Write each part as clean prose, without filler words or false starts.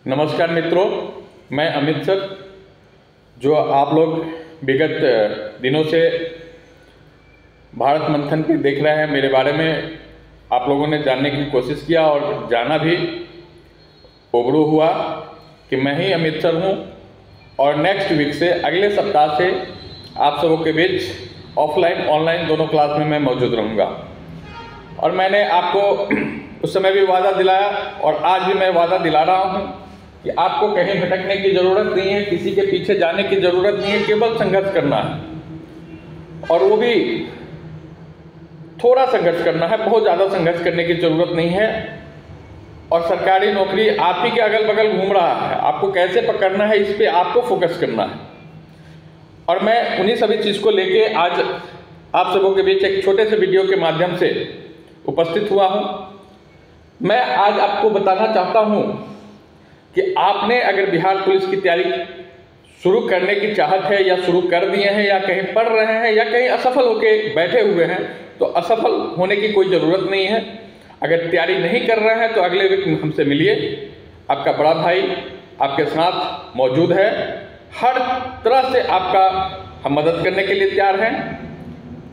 नमस्कार मित्रों, मैं अमित सर। जो आप लोग विगत दिनों से भारत मंथन पे देख रहे हैं, मेरे बारे में आप लोगों ने जानने की कोशिश किया और जाना भी उबरू हुआ कि मैं ही अमित सर हूँ। और नेक्स्ट वीक से, अगले सप्ताह से आप सबों के बीच ऑफलाइन ऑनलाइन दोनों क्लास में मैं मौजूद रहूँगा। और मैंने आपको उस समय भी वादा दिलाया और आज भी मैं वादा दिला रहा हूँ कि आपको कहीं भटकने की ज़रूरत नहीं है, किसी के पीछे जाने की ज़रूरत नहीं है, केवल संघर्ष करना है। और वो भी थोड़ा संघर्ष करना है, बहुत ज़्यादा संघर्ष करने की ज़रूरत नहीं है। और सरकारी नौकरी आप ही के अगल बगल घूम रहा है, आपको कैसे पकड़ना है इस पर आपको फोकस करना है। और मैं उन्हीं सभी चीज़ को लेके आज आप सबों के बीच एक छोटे से वीडियो के माध्यम से उपस्थित हुआ हूँ। मैं आज आपको बताना चाहता हूँ कि आपने अगर बिहार पुलिस की तैयारी शुरू करने की चाहत है या शुरू कर दिए हैं या कहीं पढ़ रहे हैं या कहीं असफल होके बैठे हुए हैं, तो असफल होने की कोई ज़रूरत नहीं है। अगर तैयारी नहीं कर रहे हैं तो अगले वीक हमसे मिलिए, आपका बड़ा भाई आपके साथ मौजूद है। हर तरह से आपका हम मदद करने के लिए तैयार हैं।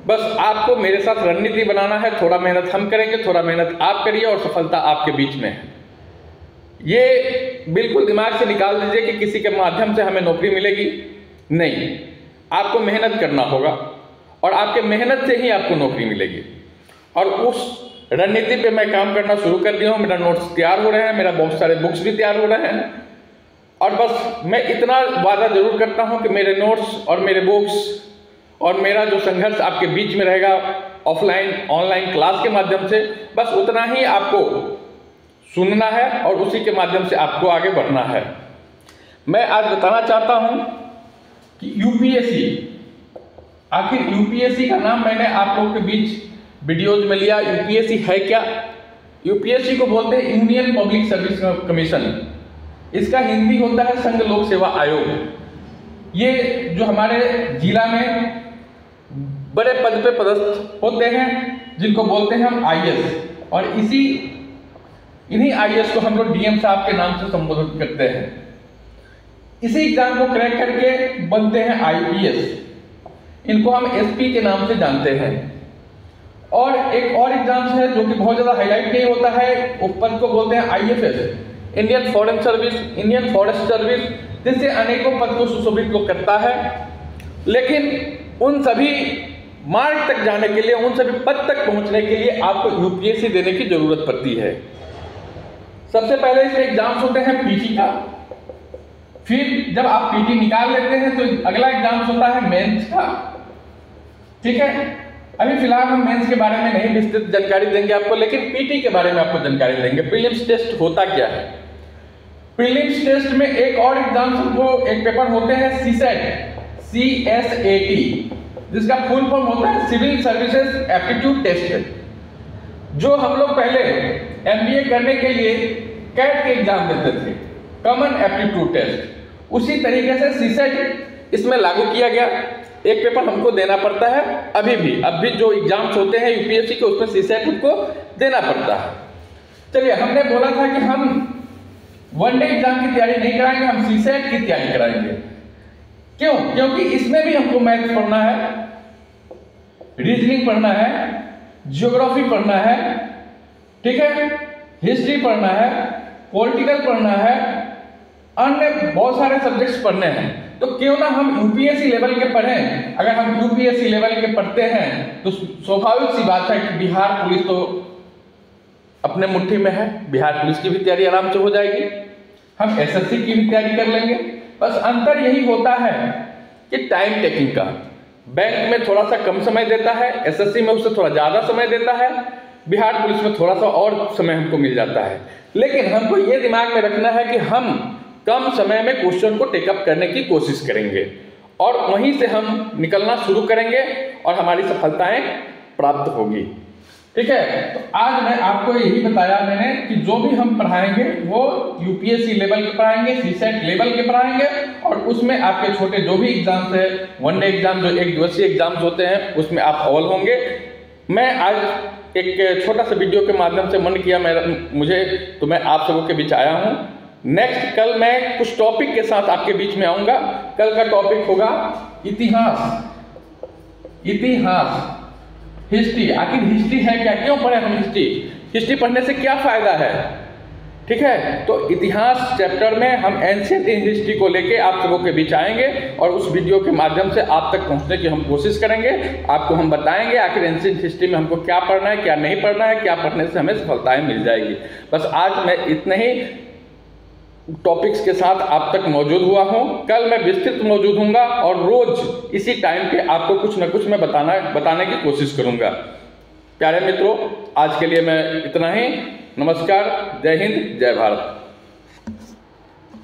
बस आपको मेरे साथ रणनीति बनाना है। थोड़ा मेहनत हम करेंगे, थोड़ा मेहनत आप करिए और सफलता आपके बीच में है। ये बिल्कुल दिमाग से निकाल दीजिए कि किसी के माध्यम से हमें नौकरी मिलेगी, नहीं। आपको मेहनत करना होगा और आपके मेहनत से ही आपको नौकरी मिलेगी। और उस रणनीति पे मैं काम करना शुरू कर दिया हूँ। मेरा नोट्स तैयार हो रहे हैं, मेरा बहुत सारे बुक्स भी तैयार हो रहे हैं। और बस मैं इतना वादा जरूर करता हूँ कि मेरे नोट्स और मेरे बुक्स और मेरा जो संघर्ष आपके बीच में रहेगा ऑफलाइन ऑनलाइन क्लास के माध्यम से, बस उतना ही आपको सुनना है और उसी के माध्यम से आपको आगे बढ़ना है। मैं आज बताना चाहता हूं कि यूपीएससी, आखिर यूपीएससी का नाम मैंने आप लोगों के बीच वीडियोज में लिया। यूपीएससी है क्या? यूपीएससी को बोलते हैं यूनियन पब्लिक सर्विस कमीशन। इसका हिंदी होता है संघ लोक सेवा आयोग। ये जो हमारे जिला में बड़े पद पे पदस्थ होते हैं, जिनको बोलते हैं हम आईएएस। और इन्हीं आईएएस को हम लोग डीएम साहब के नाम से संबोधित करते हैं। इसी एग्जाम को क्रैक करके बनते हैं आईपीएस। इनको हम एसपी के नाम से जानते हैं। और एक और एग्जाम है जो कि बहुत ज्यादा हाईलाइट नहीं होता है, उस पद को बोलते हैं IFS, Indian foreign service, Indian forest service, जिससे अनेकों पद को सुशोभित लोग करता है। लेकिन उन सभी मार्ग तक जाने के लिए, उन सभी पद तक पहुंचने के लिए आपको यूपीएससी देने की जरूरत पड़ती है। सबसे पहले इसमें एग्जाम्स होते हैं पीटी का। फिर जब आप पीटी निकाल लेते हैं तो अगला एग्जाम्स होता है मेंस का। ठीक है, अभी फिलहाल हम मेंस के बारे में नहीं विस्तृत जानकारी देंगे आपको, लेकिन पीटी के बारे में आपको जानकारी देंगे। प्रीलिम्स टेस्ट होता क्या है? प्रीलिम्स टेस्ट में एक और एग्जाम को एक पेपर होते हैं CSAT, जिसका फुल फॉर्म होता है सिविल सर्विसेज एप्टीट्यूड टेस्ट। जो हम लोग पहले एमबीए करने के लिए कैट के एग्जाम देते थे, कॉमन एप्टीट्यूड टेस्ट, उसी तरीके से सीसेट इसमें लागू किया गया। एक पेपर हमको देना पड़ता है अभी भी जो एग्जाम्स होते हैं यूपीएससी के, उसमें सीसेट हमको देना पड़ता है। चलिए, हमने बोला था कि हम वनडे एग्जाम की तैयारी नहीं कराएंगे, हम सीसेट की तैयारी कराएंगे। क्यों? क्योंकि इसमें भी हमको मैथ्स पढ़ना है, रीजनिंग पढ़ना है, ज्योग्राफी पढ़ना है, ठीक है, हिस्ट्री पढ़ना है, पॉलिटिकल पढ़ना है, अन्य बहुत सारे सब्जेक्ट्स पढ़ने हैं। तो क्यों ना हम यूपीएससी लेवल के पढ़ें। अगर हम यूपीएससी लेवल के पढ़ते हैं तो स्वाभाविक सी बात है कि बिहार पुलिस तो अपने मुट्ठी में है, बिहार पुलिस की भी तैयारी आराम से हो जाएगी, हम एसएससी की भी तैयारी कर लेंगे। बस अंतर यही होता है कि टाइम टेकिंग का। बैंक में थोड़ा सा कम समय देता है, एसएससी में उससे थोड़ा ज्यादा समय देता है, बिहार पुलिस में थोड़ा सा और समय हमको मिल जाता है। लेकिन हमको ये दिमाग में रखना है कि हम कम समय में क्वेश्चन को टेकअप करने की कोशिश करेंगे और वहीं से हम निकलना शुरू करेंगे और हमारी सफलताएं प्राप्त होगी। ठीक है, तो आज मैं आपको यही बताया मैंने कि जो भी हम पढ़ाएंगे वो यूपीएससी लेवल के पढ़ाएंगे, सीसेट लेवल के पढ़ाएंगे। और उसमें आपके छोटे जो भी एग्जाम्स है, वनडे एग्जाम जो एक दिवसीय एग्जाम्स होते हैं, उसमें आप अव्वल होंगे। मैं आज एक छोटा सा वीडियो के माध्यम से मन किया मुझे, तो मैं आप सबों के बीच आया हूँ। नेक्स्ट कल मैं कुछ टॉपिक के साथ आपके बीच में आऊंगा। कल का टॉपिक होगा इतिहास। इतिहास, हिस्ट्री। आखिर हिस्ट्री है क्या, क्यों पढ़े हम हिस्ट्री, हिस्ट्री पढ़ने से क्या फायदा है, ठीक है। तो इतिहास चैप्टर में हम एंशिएंट हिस्ट्री को लेके आप सबों के बीच आएंगे और उस वीडियो के माध्यम से आप तक पहुंचने की हम कोशिश करेंगे। आपको हम बताएंगे आखिर एंशिएंट हिस्ट्री में हमको क्या पढ़ना है, क्या नहीं पढ़ना है, क्या पढ़ने से हमें सफलताएं मिल जाएगी। बस आज मैं इतने ही टॉपिक्स के साथ आप तक मौजूद हुआ हूं। कल मैं विस्तृत मौजूद हूँगा और रोज इसी टाइम पे आपको कुछ न कुछ मैं बताने की कोशिश करूंगा। प्यारे मित्रों, आज के लिए मैं इतना ही। नमस्कार, जय हिंद, जय भारत।